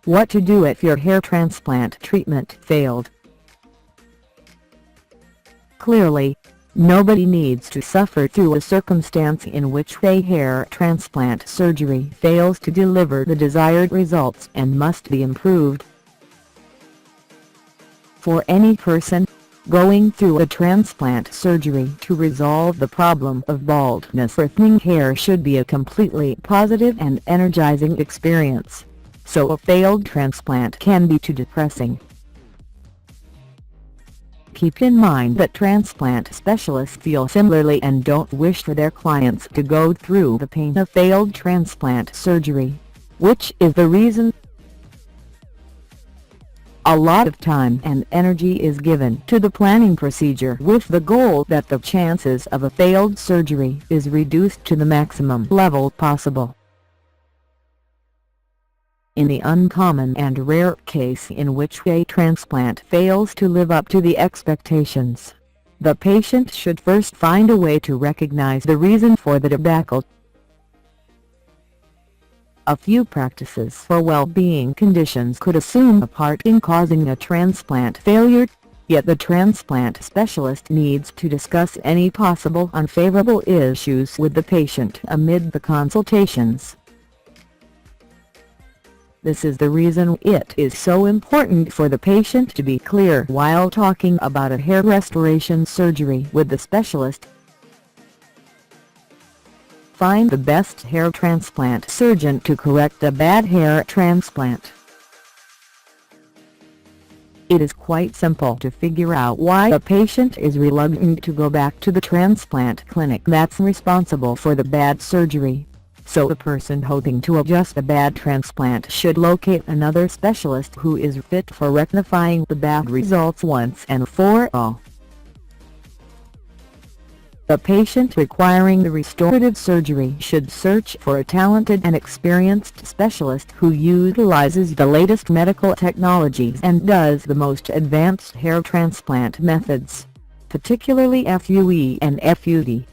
What to do if your hair transplant treatment failed. Clearly, nobody needs to suffer through a circumstance in which a hair transplant surgery fails to deliver the desired results and must be improved. For any person going through a transplant surgery to resolve the problem of baldness or thinning hair should be a completely positive and energizing experience, so a failed transplant can be too depressing. Keep in mind that transplant specialists feel similarly and don't wish for their clients to go through the pain of failed transplant surgery, which is the reason a lot of time and energy is given to the planning procedure with the goal that the chances of a failed surgery is reduced to the maximum level possible. In the uncommon and rare case in which a transplant fails to live up to the expectations, the patient should first find a way to recognize the reason for the debacle. A few practices for well-being conditions could assume a part in causing a transplant failure, yet the transplant specialist needs to discuss any possible unfavorable issues with the patient amid the consultations. This is the reason it is so important for the patient to be clear while talking about a hair restoration surgery with the specialist. Find the best hair transplant surgeon to correct a bad hair transplant. It is quite simple to figure out why a patient is reluctant to go back to the transplant clinic that's responsible for the bad surgery, so a person hoping to adjust a bad transplant should locate another specialist who is fit for rectifying the bad results once and for all. The patient requiring the restorative surgery should search for a talented and experienced specialist who utilizes the latest medical technologies and does the most advanced hair transplant methods, particularly FUE and FUD.